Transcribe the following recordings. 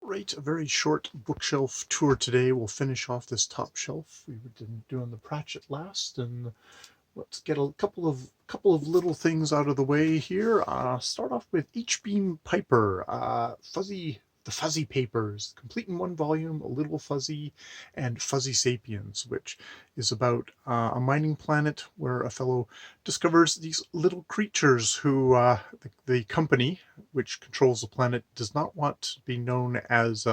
Right, a very short bookshelf tour today. We'll finish off this top shelf. We were doing the Pratchett last, and let's get a couple of little things out of the way here. Start off with H-Beam Piper, the Fuzzy Papers, complete in one volume, A Little Fuzzy, and Fuzzy Sapiens, which is about a mining planet where a fellow discovers these little creatures who the company which controls the planet does not want to be known as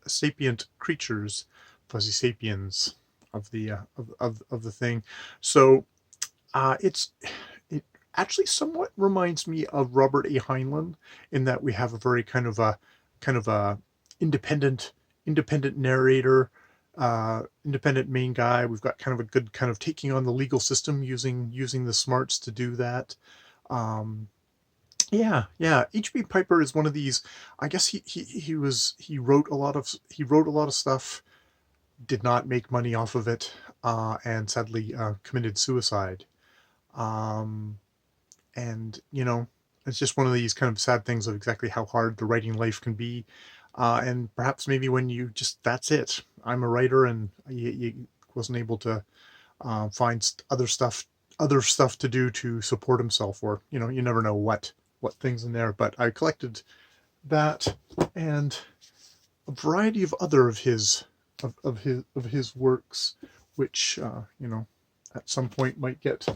sapient creatures, fuzzy sapiens of the of the thing. So it actually somewhat reminds me of Robert A. Heinlein in that we have a very kind of a independent narrator, independent main guy. We've got kind of a good kind of taking on the legal system using the smarts to do that. Um, yeah. H.B. Piper is one of these. I guess he wrote a lot of stuff, did not make money off of it, and sadly committed suicide. Um, and it's just one of these kind of sad things of exactly how hard the writing life can be. And perhaps maybe when you just that's it. I'm a writer, and you wasn't able to find other stuff to do to support himself, or you never know what things in there. But I collected that and a variety of other of his works, which at some point might get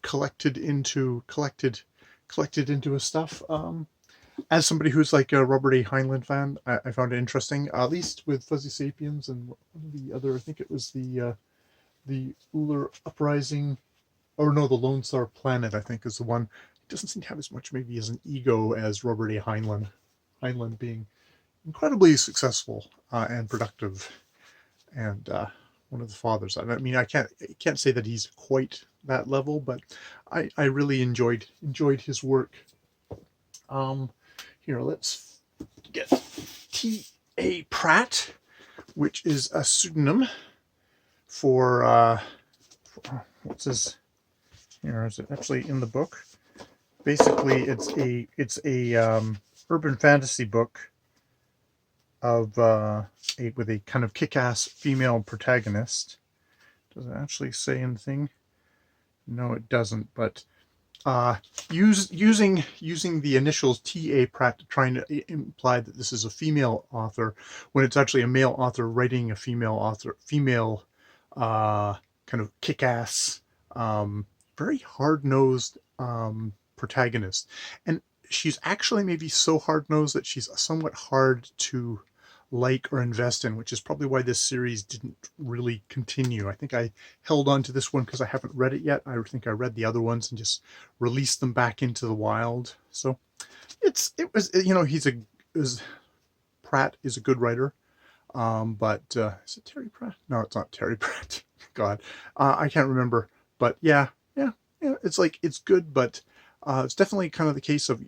collected into a stuff. As somebody who's like a Robert A. Heinlein fan, I found it interesting, at least with Fuzzy Sapiens and one of the other. I think it was the Uller Uprising, or no, the Lone Star Planet. I think is the one. It doesn't seem to have as much maybe as an ego as Robert A. Heinlein. Heinlein being incredibly successful and productive, and one of the fathers. I mean, I can't say that he's quite that level, but I really enjoyed his work. Um, Here, let's get T.A. Pratt, which is a pseudonym for what's his? Here, is it actually in the book? Basically, it's a urban fantasy book of with a kind of kick-ass female protagonist. Does it actually say anything? No, it doesn't. But using the initials T.A. Pratt to try to imply that this is a female author, when it's actually a male author writing a female kind of kick-ass, very hard-nosed protagonist. And she's actually maybe so hard-nosed that she's somewhat hard to like or invest in, which is probably why this series didn't really continue. I think I held on to this one because I haven't read it yet. I think I read the other ones and just released them back into the wild. So it was Pratt is a good writer. But is it Terry Pratt? No, it's not Terry Pratt. God, I can't remember. But yeah. It's like it's good, but it's definitely kind of the case of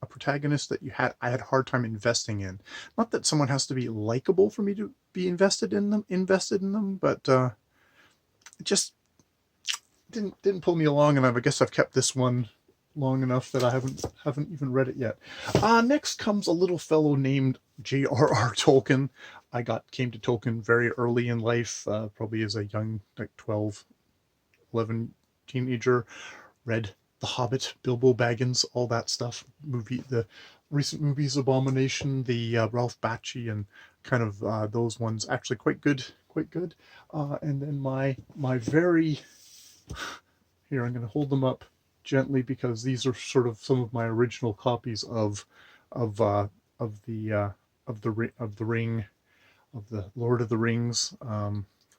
a protagonist that I had a hard time investing in. Not that someone has to be likable for me to be invested in them, but it just didn't pull me along, and I guess I've kept this one long enough that I haven't even read it yet. Next comes a little fellow named J.R.R. Tolkien. Came to Tolkien very early in life, probably as a young, like 12, 11 teenager. Read The Hobbit, Bilbo Baggins, all that stuff. The recent movies, Abomination, the Ralph Bakshi, and kind of those ones actually quite good. And then my very here, I'm going to hold them up gently because these are sort of some of my original copies of the Ring, of the Lord of the Rings.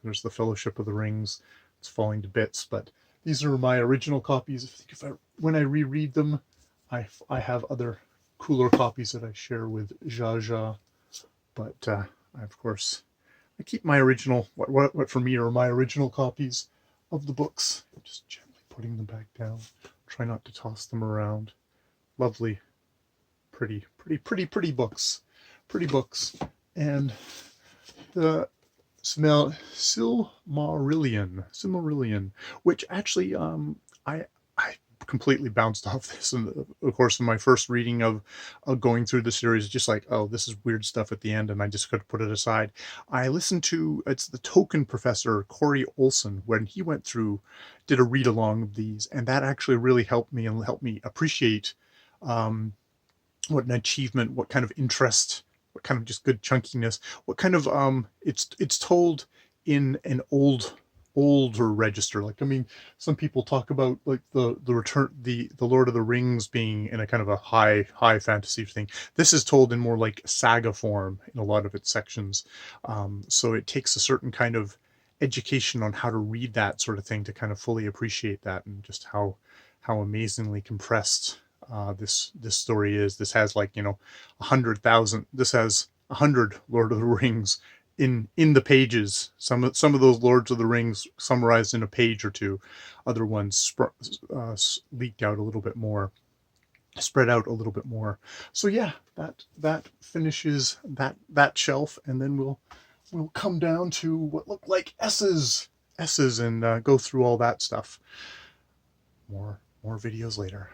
There's the Fellowship of the Rings. It's falling to bits, but these are my original copies. When I reread them, I have other cooler copies that I share with Jaja. But of course, I keep my original, what for me are my original copies of the books. I'm just gently putting them back down. Try not to toss them around. Lovely, pretty books. Pretty books. And the Silmarillion, which actually I completely bounced off this, and of course, in my first reading of going through the series, just like, oh, this is weird stuff at the end, and I just could put it aside. I listened to it's the Token professor Corey Olson when he went through, did a read along of these, and that actually really helped me and helped me appreciate um, what an achievement, what kind of interest, what kind of just good chunkiness, what kind of it's told in an older register. Like, I mean, some people talk about like the return the Lord of the Rings being in a kind of a high fantasy thing. This is told in more like saga form in a lot of its sections. So it takes a certain kind of education on how to read that sort of thing to kind of fully appreciate that, and just how amazingly compressed this story is. This has, like, 100,000. This has 100 Lord of the Rings in the pages. Some of those Lords of the Rings summarized in a page or two. Other ones leaked out a little bit more, spread out a little bit more. So yeah, that finishes that shelf, and then we'll come down to what look like S's and go through all that stuff. More videos later.